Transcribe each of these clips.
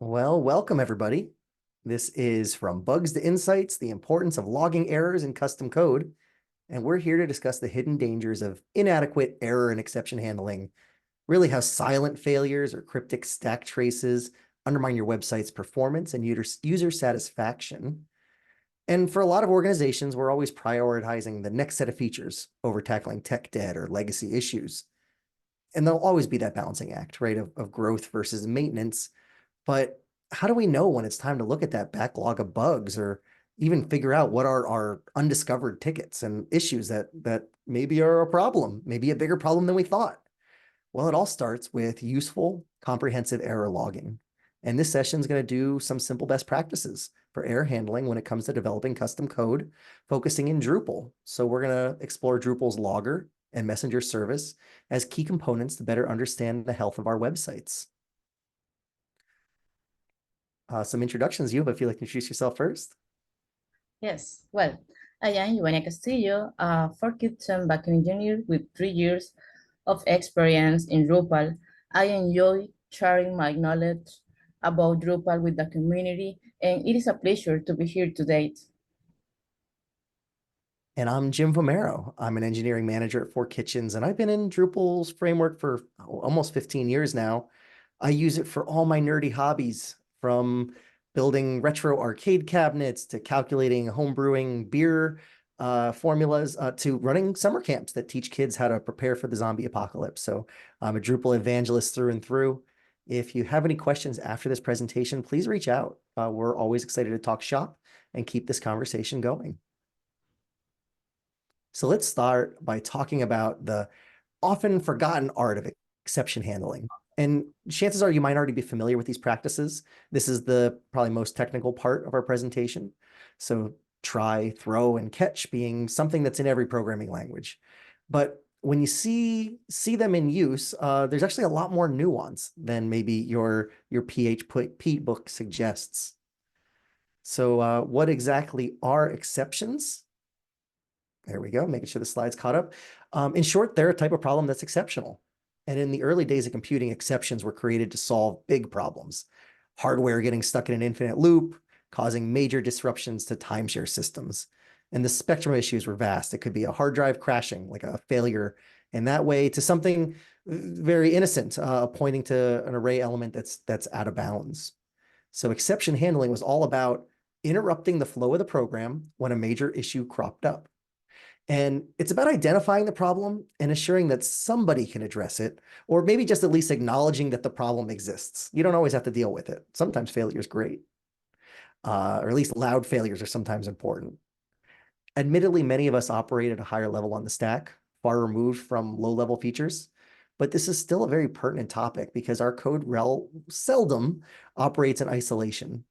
Well, welcome everybody. This is From Bugs to Insights, the importance of logging errors in custom code. And we're here to discuss the hidden dangers of inadequate error and exception handling, really how silent failures or cryptic stack traces undermine your website's performance and user satisfaction. And for a lot of organizations, we're always prioritizing the next set of features over tackling tech debt or legacy issues. And there'll always be that balancing act, right, of growth versus maintenance. But how do we know when it's time to look at that backlog of bugs or even figure out what are our undiscovered tickets and issues that maybe are a problem, maybe a bigger problem than we thought? Well, it all starts with useful, comprehensive error logging. And this session is going to do some simple best practices for error handling when it comes to developing custom code, focusing in Drupal. So we're going to explore Drupal's logger and messenger service as key components to better understand the health of our websites. Some introductions. You, if you'd like to introduce yourself first. Yes, well, I am Ivania Castillo, a four-kitchen backend engineer with 3 years of experience in Drupal. I enjoy sharing my knowledge about Drupal with the community, and it is a pleasure to be here today. And I'm Jim Vomero. I'm an engineering manager at Four Kitchens, and I've been in Drupal's framework for almost 15 years now. I use it for all my nerdy hobbies, from building retro arcade cabinets to calculating homebrewing beer formulas to running summer camps that teach kids how to prepare for the zombie apocalypse. So I'm a Drupal evangelist through and through. If you have any questions after this presentation, please reach out. We're always excited to talk shop and keep this conversation going. So let's start by talking about the often forgotten art of exception handling. And chances are you might already be familiar with these practices. This is the probably most technical part of our presentation. So try, throw, and catch being something that's in every programming language. But when you see them in use, there's actually a lot more nuance than maybe your PHP book suggests. So what exactly are exceptions? There we go, making sure the slide's caught up. In short, they're a type of problem that's exceptional. And in the early days of computing, exceptions were created to solve big problems. Hardware getting stuck in an infinite loop, causing major disruptions to timeshare systems. And the spectrum of issues were vast. It could be a hard drive crashing, like a failure in that way, to something very innocent, pointing to an array element that's out of bounds. So exception handling was all about interrupting the flow of the program when a major issue cropped up. And it's about identifying the problem and assuring that somebody can address it, or maybe just at least acknowledging that the problem exists. You don't always have to deal with it. Sometimes failure is great, or at least loud failures are sometimes important. Admittedly, many of us operate at a higher level on the stack, far removed from low-level features. But this is still a very pertinent topic because our code seldom operates in isolation.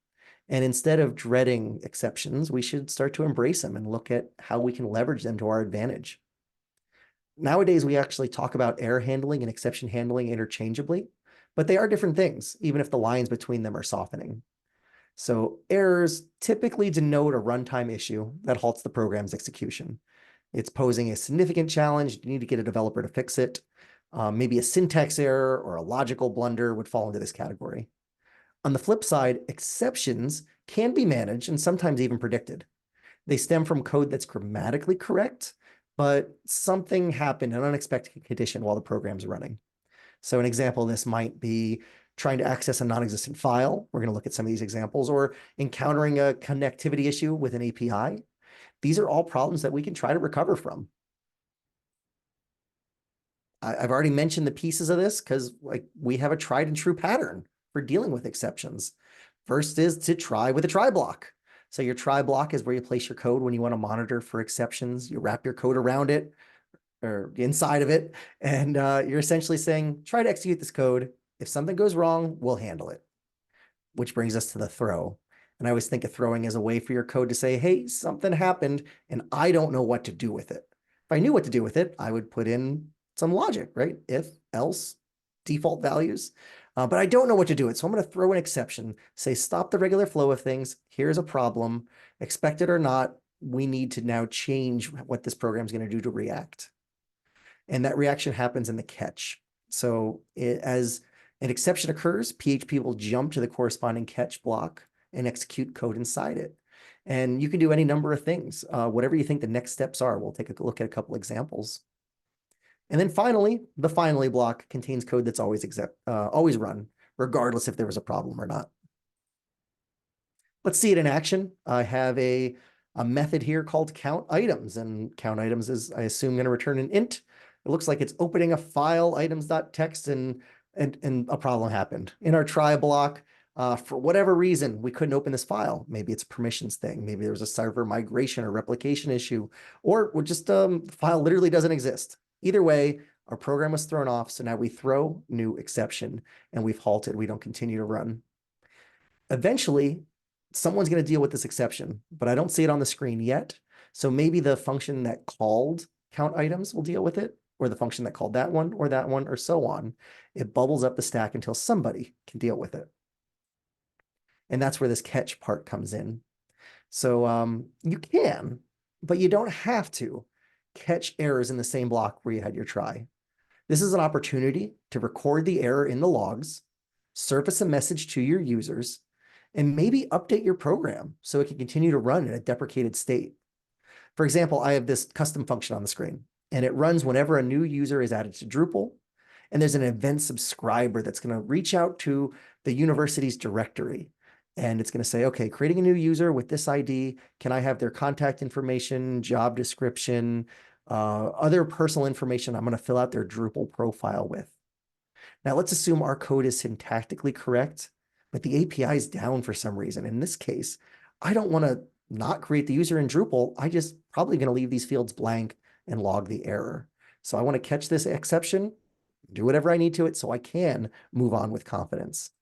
And instead of dreading exceptions, we should start to embrace them and look at how we can leverage them to our advantage. Nowadays, we actually talk about error handling and exception handling interchangeably, but they are different things, even if the lines between them are softening. So errors typically denote a runtime issue that halts the program's execution. It's posing a significant challenge. You need to get a developer to fix it. Maybe a syntax error or a logical blunder would fall into this category. On the flip side, exceptions can be managed and sometimes even predicted. They stem from code that's grammatically correct, but something happened, an unexpected condition while the program's running. So an example of this might be trying to access a non-existent file. We're going to look at some of these examples, or encountering a connectivity issue with an API. These are all problems that we can try to recover from. I've already mentioned the pieces of this because we have a tried and true pattern for dealing with exceptions. First is to try with a try block. So your try block is where you place your code when you want to monitor for exceptions. You wrap your code around it or inside of it, and you're essentially saying, try to execute this code. If something goes wrong, we'll handle it. Which brings us to the throw. And I always think of throwing as a way for your code to say, hey, something happened and I don't know what to do with it. If I knew what to do with it, I would put in some logic, right? If, else, default values. But I don't know what to do with it. So I'm going to throw an exception, say, stop the regular flow of things. Here's a problem. Expect it or not, we need to now change what this program is going to do to react. And that reaction happens in the catch. So as An exception occurs, PHP will jump to the corresponding catch block and execute code inside it. And you can do any number of things. Whatever you think the next steps are, we'll take a look at a couple examples. And then finally, the finally block contains code that's always run, regardless if there was a problem or not. Let's see it in action. I have a method here called count items, and count items is, I assume, going to return an int. It looks like it's opening a file, items.txt, and a problem happened. In our try block, for whatever reason, we couldn't open this file. Maybe it's a permissions thing. Maybe there was a server migration or replication issue, or we're just the file literally doesn't exist. Either way, our program was thrown off, so now we throw new exception, and we've halted. We don't continue to run. Eventually, someone's going to deal with this exception, but I don't see it on the screen yet. So maybe the function that called count items will deal with it, or the function that called that one, or so on. It bubbles up the stack until somebody can deal with it. And that's where this catch part comes in. So you can, but you don't have to catch errors in the same block where you had your try. This is an opportunity to record the error in the logs, surface a message to your users, and maybe update your program so it can continue to run in a deprecated state. For example, I have this custom function on the screen, and it runs whenever a new user is added to Drupal, and there's an event subscriber that's going to reach out to the university's directory. And it's going to say, okay, creating a new user with this ID, can I have their contact information, job description, other personal information I'm going to fill out their Drupal profile with. Now let's assume our code is syntactically correct, but the API is down for some reason. In this case, I don't want to not create the user in Drupal. I just probably going to leave these fields blank and log the error. So I want to catch this exception, do whatever I need to it so I can move on with confidence.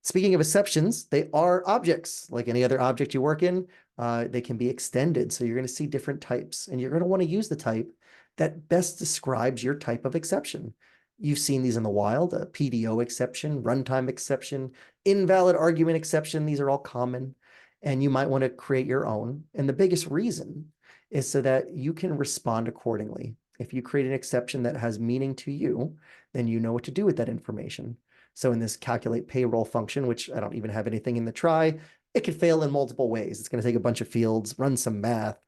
Speaking of exceptions, they are objects. Like any other object you work in, they can be extended. So you're going to see different types, and you're going to want to use the type that best describes your type of exception. You've seen these in the wild, a PDO exception, runtime exception, invalid argument exception. These are all common, and you might want to create your own. And the biggest reason is so that you can respond accordingly. If you create an exception that has meaning to you, then you know what to do with that information. So in this calculate payroll function, which I don't even have anything in the try, it could fail in multiple ways. It's going to take a bunch of fields, run some math,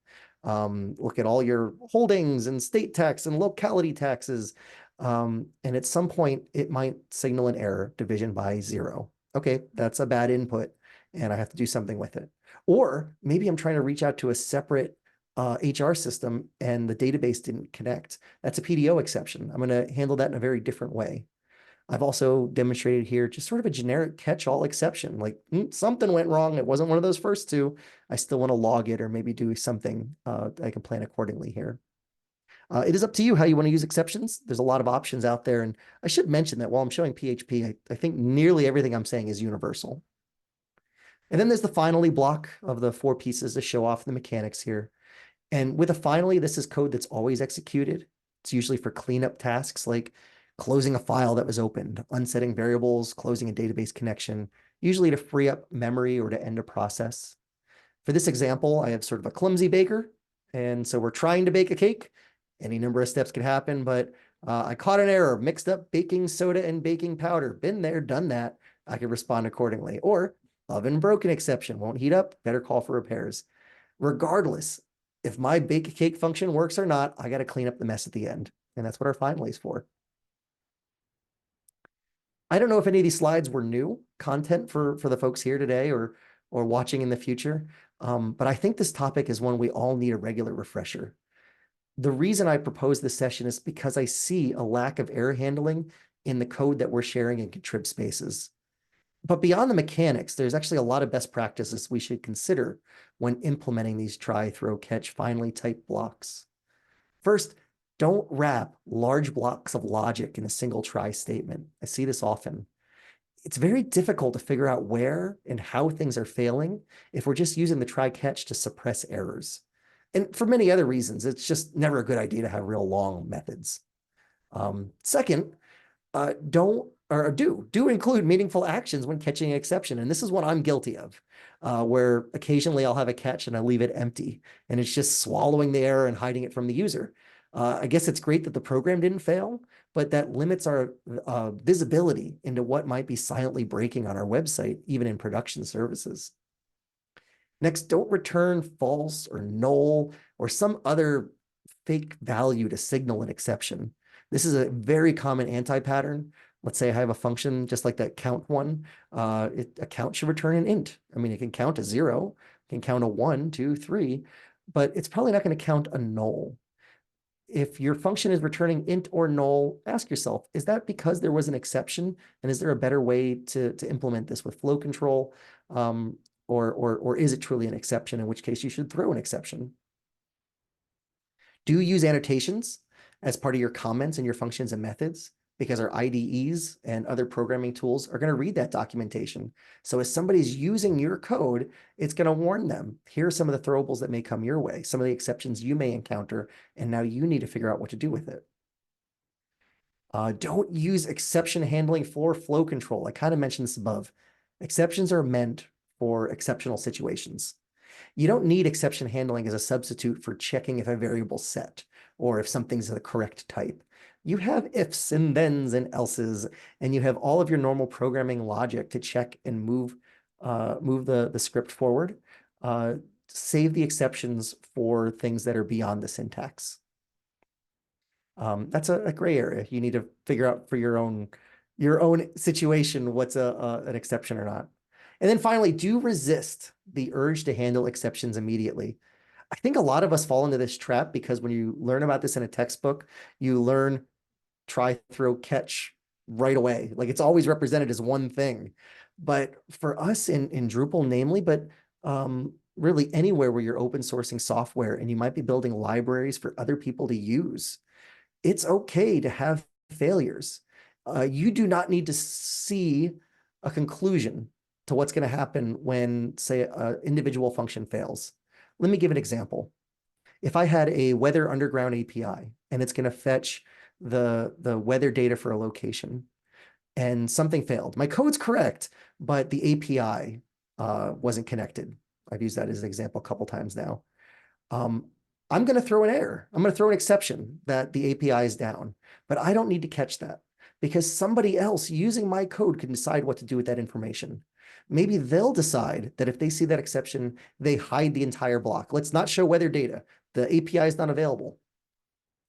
look at all your holdings and state tax and locality taxes. And at some point, it might signal an error, division by 0. Okay, that's a bad input, and I have to do something with it. Or maybe I'm trying to reach out to a separate HR system and the database didn't connect. That's a PDO exception. I'm going to handle that in a very different way. I've also demonstrated here just sort of a generic catch-all exception, like something went wrong. It wasn't one of those first two. I still want to log it or maybe do something I can plan accordingly here. It is up to you how you want to use exceptions. There's a lot of options out there. And I should mention that while I'm showing PHP, I think nearly everything I'm saying is universal. And then there's the finally block of the 4 pieces to show off the mechanics here. And with a finally, this is code that's always executed. It's usually for cleanup tasks like closing a file that was opened, unsetting variables, closing a database connection, usually to free up memory or to end a process. For this example, I have sort of a clumsy baker. And so we're trying to bake a cake. Any number of steps could happen, but I caught an error, mixed up baking soda and baking powder. Been there, done that. I can respond accordingly. Or oven broken exception, won't heat up, better call for repairs. Regardless, if my bake a cake function works or not, I got to clean up the mess at the end. And that's what our finally is for. I don't know if any of these slides were new content for the folks here today or watching in the future, but I think this topic is one we all need a regular refresher. The reason I propose this session is because I see a lack of error handling in the code that we're sharing in contrib spaces. But beyond the mechanics, there's actually a lot of best practices we should consider when implementing these try, throw, catch, finally type blocks. First, don't wrap large blocks of logic in a single try statement. I see this often. It's very difficult to figure out where and how things are failing if we're just using the try catch to suppress errors. And for many other reasons, it's just never a good idea to have real long methods. Second, do include meaningful actions when catching an exception. And this is what I'm guilty of, where occasionally I'll have a catch and I leave it empty and it's just swallowing the error and hiding it from the user. I guess it's great that the program didn't fail, but that limits our visibility into what might be silently breaking on our website, even in production services. Next, don't return false or null or some other fake value to signal an exception. This is a very common anti-pattern. Let's say I have a function just like that count one. A count should return an int. I mean, it can count a 0, it can count a 1, 2, 3, but it's probably not going to count a null. If your function is returning int or null, ask yourself, is that because there was an exception? And is there a better way to implement this with flow control? Or is it truly an exception, in which case you should throw an exception? Do use annotations as part of your comments and your functions and methods, because our IDEs and other programming tools are going to read that documentation. So as somebody's using your code, it's going to warn them, here are some of the throwables that may come your way, some of the exceptions you may encounter, and now you need to figure out what to do with it. Don't use exception handling for flow control. I kind of mentioned this above. Exceptions are meant for exceptional situations. You don't need exception handling as a substitute for checking if a variable's set or if something's the correct type. You have ifs and thens and elses, and you have all of your normal programming logic to check and move the script forward. Save the exceptions for things that are beyond the syntax. That's a gray area. You need to figure out for your own situation what's an exception or not. And then finally, do resist the urge to handle exceptions immediately. I think a lot of us fall into this trap because when you learn about this in a textbook, you learn try, throw, catch right away. Like it's always represented as one thing. But for us in Drupal namely, but really anywhere where you're open sourcing software and you might be building libraries for other people to use, it's okay to have failures. You do not need to see a conclusion to what's going to happen when, say, an individual function fails. Let me give an example. If I had a weather underground API and it's going to fetch the weather data for a location and something failed, my code's correct, but the API wasn't connected. I've used that as an example a couple times now. I'm going to throw an error. I'm going to throw an exception that the API is down, but I don't need to catch that because somebody else using my code can decide what to do with that information. Maybe they'll decide that if they see that exception, they hide the entire block. Let's not show weather data. The API is not available.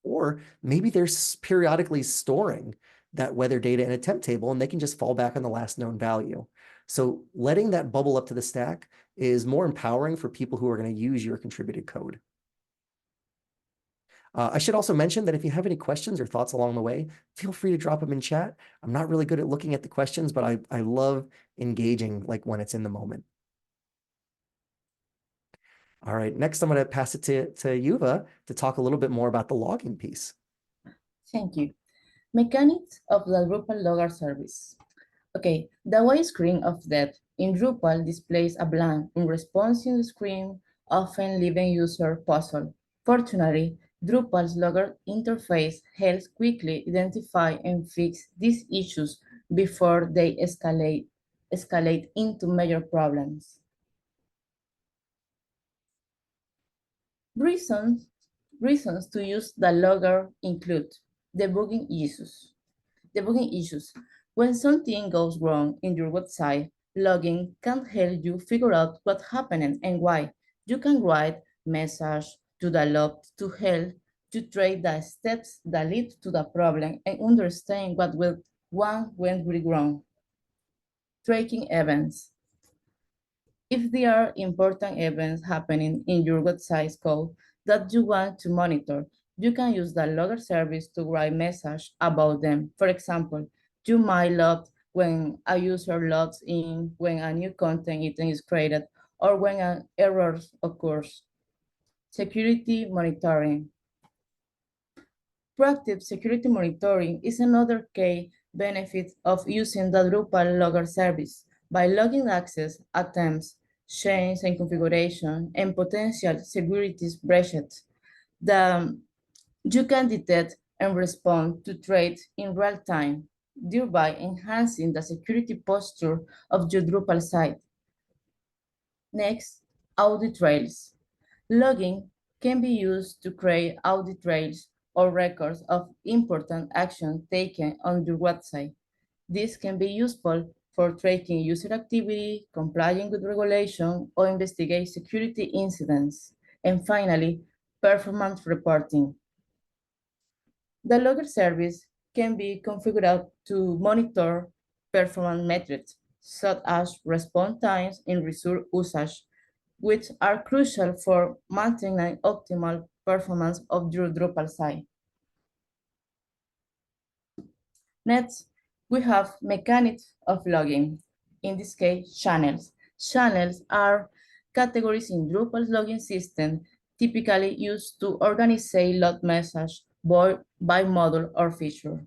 Or maybe they're periodically storing that weather data in a temp table and they can just fall back on the last known value. So letting that bubble up to the stack is more empowering for people who are going to use your contributed code. I should also mention that if you have any questions or thoughts along the way, feel free to drop them in chat. I'm not really good at looking at the questions, but I love engaging like when it's in the moment. All right, next I'm going to pass it to Yuva to talk a little bit more about the logging piece. Thank you. Mechanics of the Drupal logger service. Okay, the white screen of death in Drupal displays a blank, unresponsive screen, often leaving user puzzled. Fortunately, Drupal's logger interface helps quickly identify and fix these issues before they escalate into major problems. Reasons, reasons to use the logger include debugging issues. Debugging issues. When something goes wrong in your website, logging can help you figure out what happened and why. You can write message to the log to help you trace the steps that lead to the problem and understand what went really wrong. Tracking events. If there are important events happening in your website's code that you want to monitor, you can use the logger service to write message about them. For example, you might log when a user logs in, when a new content item is created, or when an error occurs. Security monitoring. Proactive security monitoring is another key benefit of using the Drupal logger service. By logging access, attempts, change and configuration, and potential security breaches, you can detect and respond to threats in real time, thereby enhancing the security posture of your Drupal site. Next, audit trails. Logging can be used to create audit trails or records of important action taken on your website. This can be useful for tracking user activity, complying with regulation, or investigate security incidents. And finally, performance reporting. The logger service can be configured to monitor performance metrics, such as response times and resource usage, which are crucial for maintaining optimal performance of your Drupal site. Next, we have mechanics of logging, in this case, channels. Channels are categories in Drupal's logging system typically used to organize log message by module or feature.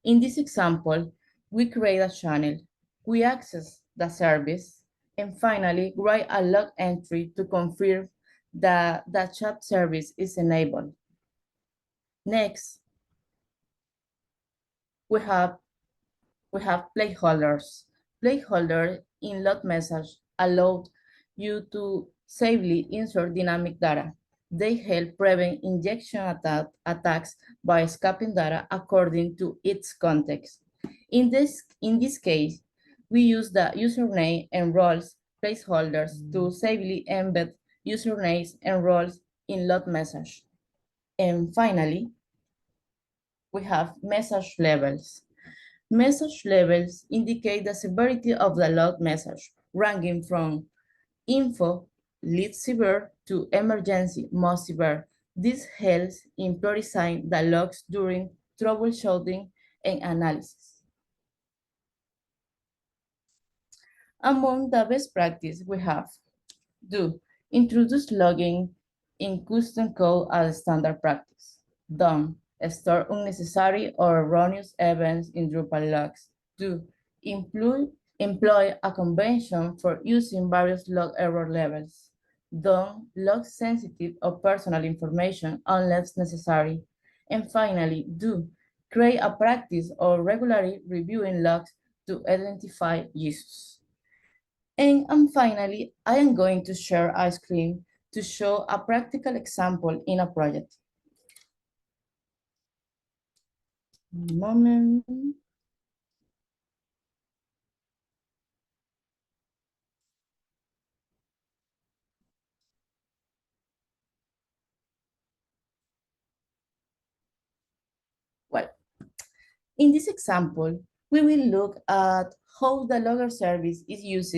In this example, we create a channel, we access the service, and finally write a log entry to confirm that the chat service is enabled. Next, we have placeholders. Placeholders in log message allow you to safely insert dynamic data. They help prevent injection attacks by scraping data according to its context. In this case, we use the username and roles placeholders to safely embed usernames and roles in log message. And finally, we have message levels. Message levels indicate the severity of the log message, ranging from info, least severe, to emergency, most severe. This helps in prioritizing the logs during troubleshooting and analysis. Among the best practice we have, do introduce logging in custom code as standard practice. Don't store unnecessary or erroneous events in Drupal logs. Do employ a convention for using various log error levels. Don't log sensitive or personal information unless necessary. And finally, do create a practice of regularly reviewing logs to identify issues. And finally, I am going to share a screen to show a practical example in a project. One moment. Well, in this example, we will look at how the logger service is used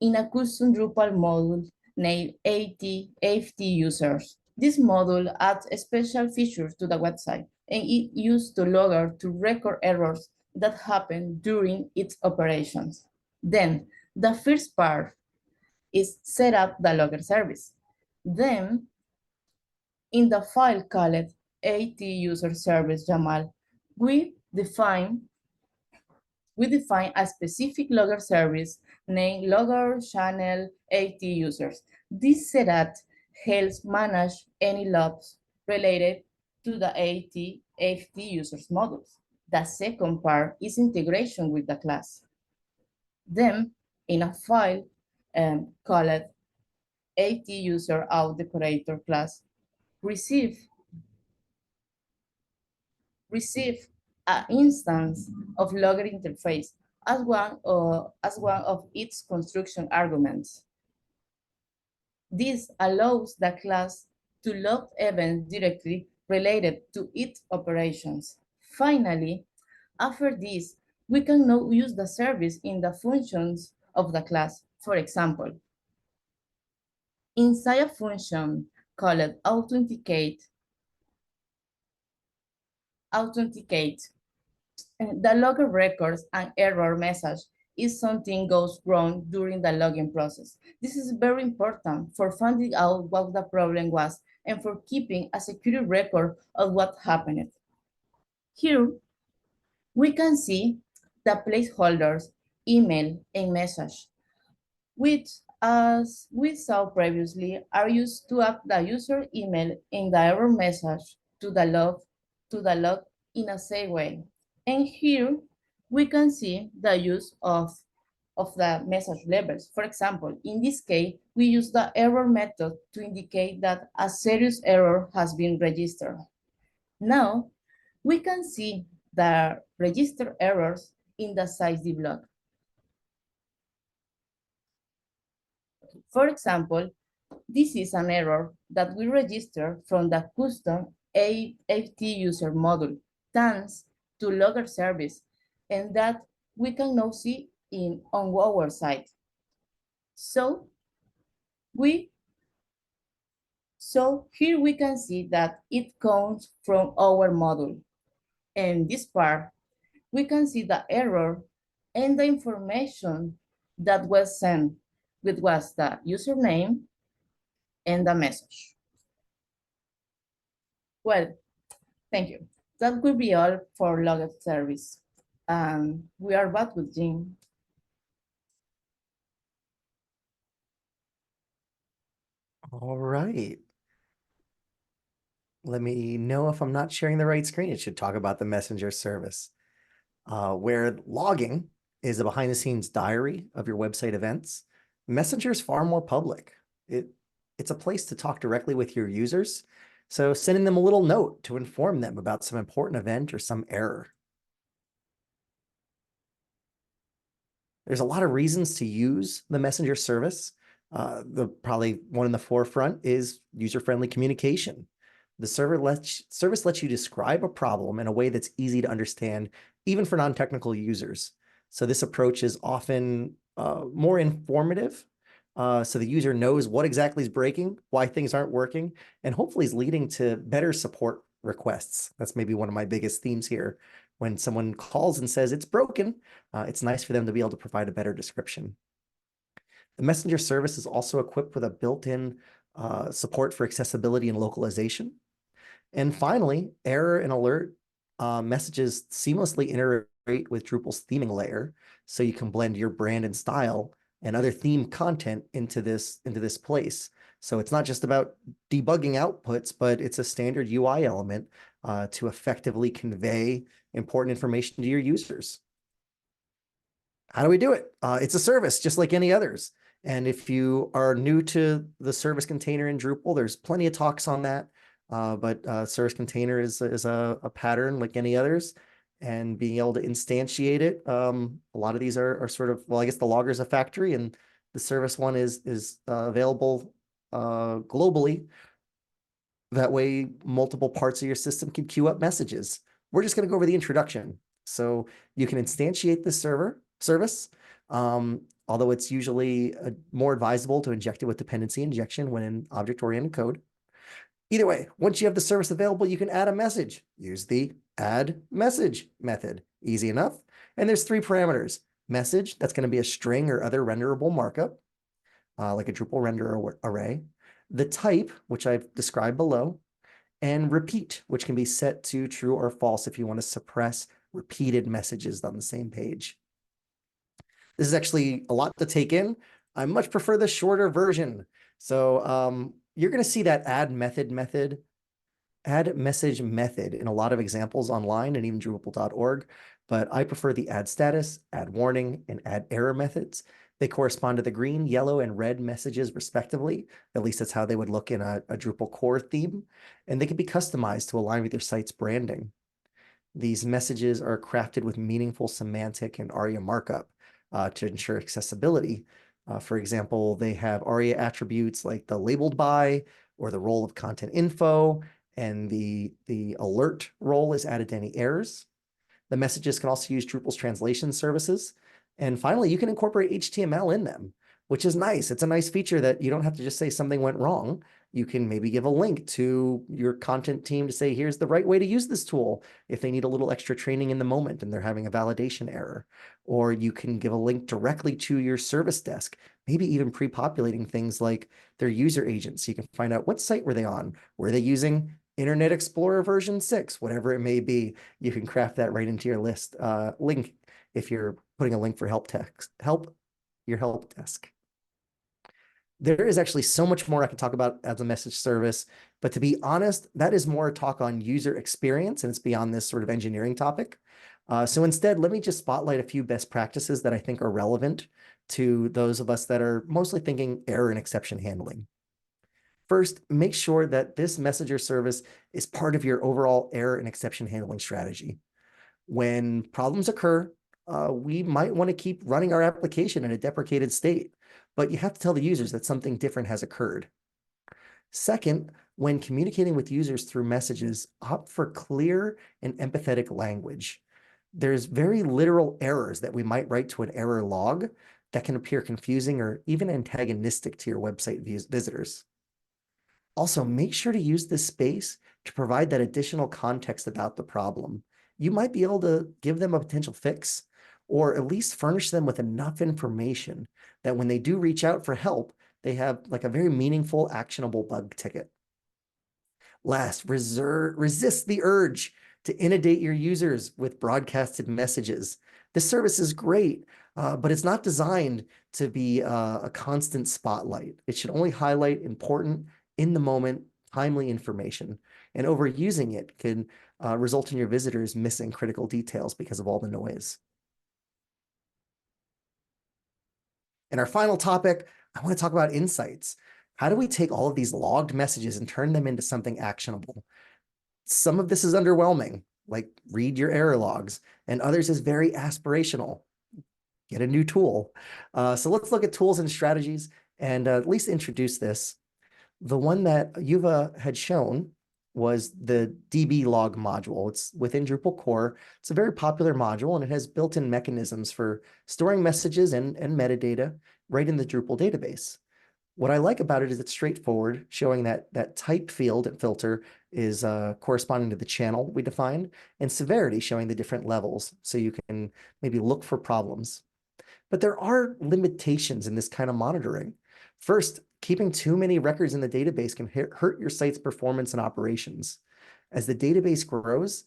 in a custom Drupal module named AFT users. This module adds special features to the website, and it used the logger to record errors that happen during its operations. Then, the first part is set up the logger service. Then, in the file called AT user service YAML, we define a specific logger service named logger channel AT users. This setup helps manage any logs related to the AT users modules. The second part is integration with the class. Then, in a file called AT user out decorator class, receive an instance of logger interface as one of its construction arguments. This allows the class to log events directly related to its operations. Finally, after this, we can now use the service in the functions of the class. For example, inside a function called authenticate, the logger records an error message if something goes wrong during the logging process. This is very important for finding out what the problem was and for keeping a secure record of what happened. Here, we can see the placeholders, email, and message, which, as we saw previously, are used to add the user email and the error message to the log in a safe way. And here we can see the use of the message labels. For example, in this case, we use the error method to indicate that a serious error has been registered. Now, we can see the registered errors in the size developed. For example, this is an error that we register from the custom AFT user module, thanks to logger service, and that we can now see on our site. So we here we can see that it comes from our module. And this part, we can see the error and the information that was sent, which was the username and the message. Well, thank you. That will be all for logged service. We are back with Jim. All right. Let me know if I'm not sharing the right screen. It should talk about the messenger service, where logging is a behind the scenes diary of your website events. Messenger is far more public. It's a place to talk directly with your users. So sending them a little note to inform them about some important event or some error. There's a lot of reasons to use the messenger service. The probably one in the forefront is user-friendly communication. The service lets you describe a problem in a way that's easy to understand, even for non-technical users. So this approach is often more informative. So the user knows what exactly is breaking, why things aren't working, and hopefully is leading to better support requests. That's maybe one of my biggest themes here. When someone calls and says it's broken, it's nice for them to be able to provide a better description. The messenger service is also equipped with a built-in support for accessibility and localization. And finally, error and alert messages seamlessly integrate with Drupal's theming layer, so you can blend your brand and style and other theme content into this place. So it's not just about debugging outputs, but it's a standard UI element to effectively convey important information to your users. How do we do it? It's a service just like any others. And if you are new to the service container in Drupal, there's plenty of talks on that. But service container is a pattern like any others. And being able to instantiate it, a lot of these are sort of, well, I guess the logger is a factory, and the service one is available globally. That way, multiple parts of your system can queue up messages. We're just going to go over the introduction. So you can instantiate the service, although it's usually more advisable to inject it with dependency injection when in object-oriented code. Either way, once you have the service available, you can add a message. Use the add message method. Easy enough. And there's 3 parameters. Message, that's going to be a string or other renderable markup, like a Drupal render array. The type, which I've described below, and repeat, which can be set to true or false if you want to suppress repeated messages on the same page. This is actually a lot to take in. I much prefer the shorter version. So you're going to see that add message method in a lot of examples online and even Drupal.org, but I prefer the add status, add warning, and add error methods. They correspond to the green, yellow, and red messages respectively. At least that's how they would look in a Drupal core theme, and they can be customized to align with your site's branding. These messages are crafted with meaningful semantic and ARIA markup to ensure accessibility. For example, they have ARIA attributes like the labeled by or the role of content info, and the alert role is added to any errors. The messages can also use Drupal's translation services. And finally, you can incorporate HTML in them, which is nice. It's a nice feature that you don't have to just say something went wrong. You can maybe give a link to your content team to say, here's the right way to use this tool if they need a little extra training in the moment and they're having a validation error. Or you can give a link directly to your service desk, maybe even pre-populating things like their user agent, so you can find out what site were they on. Were they using Internet Explorer version 6, whatever it may be. You can craft that right into your list link if you're putting a link for your help desk. There is actually so much more I can talk about as a message service, but to be honest, that is more a talk on user experience, and it's beyond this sort of engineering topic. So instead, let me just spotlight a few best practices that I think are relevant to those of us that are mostly thinking error and exception handling. First, make sure that this messenger service is part of your overall error and exception handling strategy. When problems occur, we might want to keep running our application in a deprecated state, but you have to tell the users that something different has occurred. Second, when communicating with users through messages, opt for clear and empathetic language. There's very literal errors that we might write to an error log that can appear confusing or even antagonistic to your website visitors. Also, make sure to use this space to provide that additional context about the problem. You might be able to give them a potential fix, or at least furnish them with enough information that when they do reach out for help, they have like a very meaningful, actionable bug ticket. Last, resist the urge to inundate your users with broadcasted messages. This service is great, but it's not designed to be a constant spotlight. It should only highlight important, in the moment, timely information. And overusing it can result in your visitors missing critical details because of all the noise. And our final topic, I want to talk about insights. How do we take all of these logged messages and turn them into something actionable? Some of this is underwhelming, like read your error logs, and others is very aspirational. Get a new tool. So let's look at tools and strategies and at least introduce this. The one that Yuva had shown was the DB log module. It's within Drupal core. It's a very popular module, and it has built-in mechanisms for storing messages and metadata right in the Drupal database. What I like about it is it's straightforward, showing that type field and filter is corresponding to the channel we defined, and severity showing the different levels, so you can maybe look for problems. But there are limitations in this kind of monitoring. First, keeping too many records in the database can hurt your site's performance and operations. As the database grows,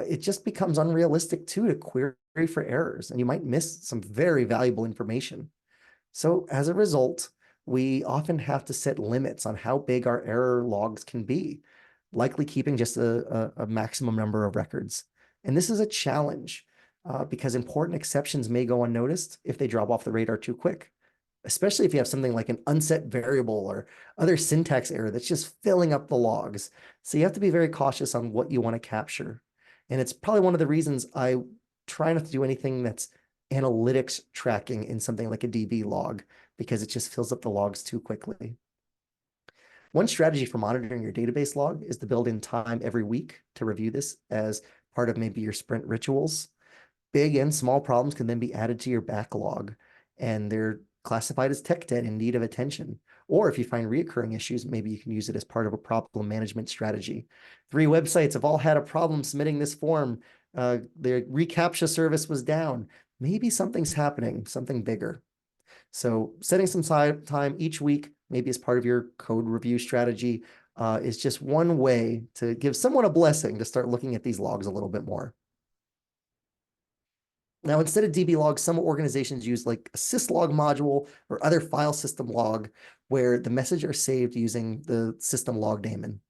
it just becomes unrealistic too to query for errors, and you might miss some very valuable information. So as a result, we often have to set limits on how big our error logs can be, likely keeping just a maximum number of records. And this is a challenge because important exceptions may go unnoticed if they drop off the radar too quick, especially if you have something like an unset variable or other syntax error that's just filling up the logs. So you have to be very cautious on what you want to capture. And it's probably one of the reasons I try not to do anything that's analytics tracking in something like a DB log, because it just fills up the logs too quickly. One strategy for monitoring your database log is to build in time every week to review this as part of maybe your sprint rituals. Big and small problems can then be added to your backlog, and they're classified as tech debt in need of attention. Or if you find reoccurring issues, maybe you can use it as part of a problem management strategy. 3 websites have all had a problem submitting this form. Their reCAPTCHA service was down. Maybe something's happening, something bigger. So setting some time each week, maybe as part of your code review strategy, is just one way to give someone a blessing to start looking at these logs a little bit more. Now, instead of DB logs, some organizations use like a syslog module or other file system log where the messages are saved using the system log daemon.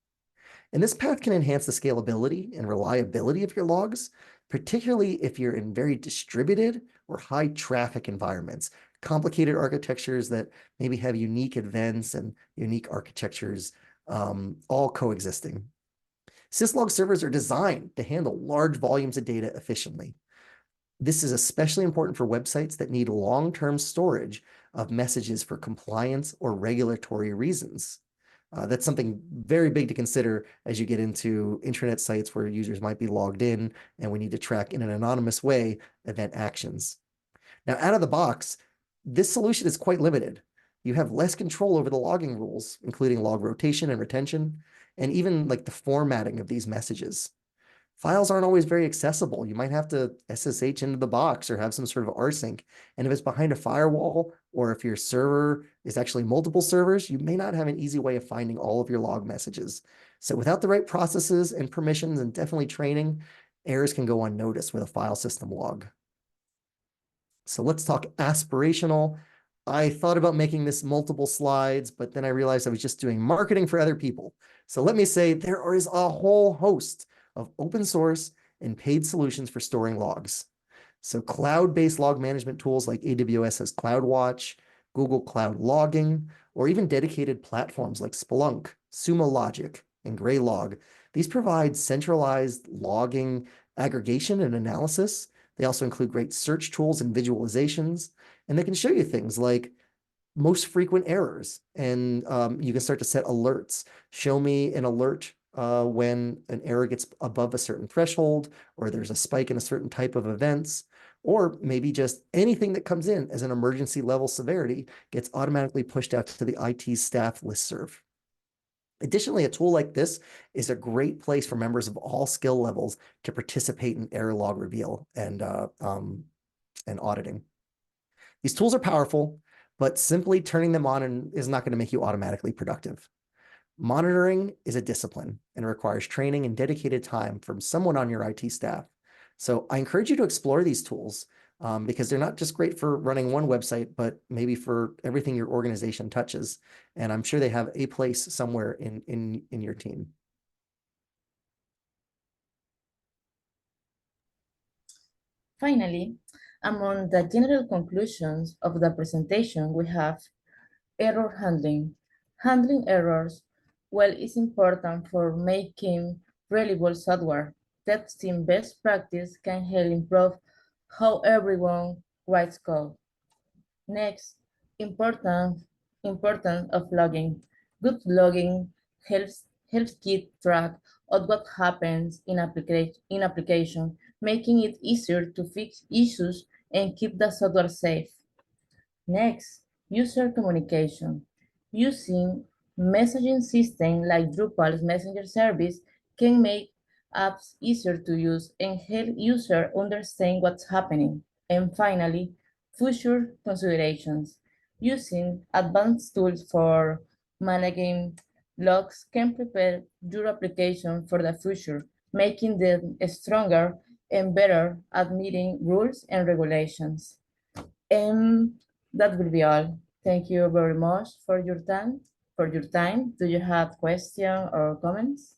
And this path can enhance the scalability and reliability of your logs, particularly if you're in very distributed or high traffic environments, complicated architectures that maybe have unique events and unique architectures all coexisting. Syslog servers are designed to handle large volumes of data efficiently. This is especially important for websites that need long-term storage of messages for compliance or regulatory reasons. That's something very big to consider as you get into intranet sites where users might be logged in and we need to track in an anonymous way event actions. Now, out of the box, this solution is quite limited. You have less control over the logging rules, including log rotation and retention, and even like the formatting of these messages. Files aren't always very accessible. You might have to SSH into the box or have some sort of rsync. And if it's behind a firewall, or if your server is actually multiple servers, you may not have an easy way of finding all of your log messages. So without the right processes and permissions and definitely training, errors can go unnoticed with a file system log. So let's talk aspirational. I thought about making this multiple slides, but then I realized I was just doing marketing for other people. So let me say there is a whole host of open source and paid solutions for storing logs. So cloud-based log management tools like AWS has CloudWatch, Google Cloud Logging, or even dedicated platforms like Splunk, Sumo Logic, and Graylog. These provide centralized logging, aggregation, and analysis. They also include great search tools and visualizations, and they can show you things like most frequent errors. And you can start to set alerts. Show me an alert when an error gets above a certain threshold, or there's a spike in a certain type of events, or maybe just anything that comes in as an emergency level severity gets automatically pushed out to the IT staff listserv. Additionally, a tool like this is a great place for members of all skill levels to participate in error log reveal and auditing. These tools are powerful, but simply turning them on is not going to make you automatically productive. Monitoring is a discipline and requires training and dedicated time from someone on your IT staff. So I encourage you to explore these tools because they're not just great for running one website, but maybe for everything your organization touches. And I'm sure they have a place somewhere in your team. Finally, among the general conclusions of the presentation, we have error handling. Handling errors well is important for making reliable software. Testing best practice can help improve how everyone writes code. Next, importance of logging. Good logging helps keep track of what happens in application, making it easier to fix issues and keep the software safe. Next, user communication. Using messaging system like Drupal's messenger service can make apps easier to use and help users understand what's happening. And finally, future considerations. Using advanced tools for managing logs can prepare your application for the future, making them stronger and better at meeting rules and regulations. And that will be all. Thank you very much for your time. Do you have questions or comments?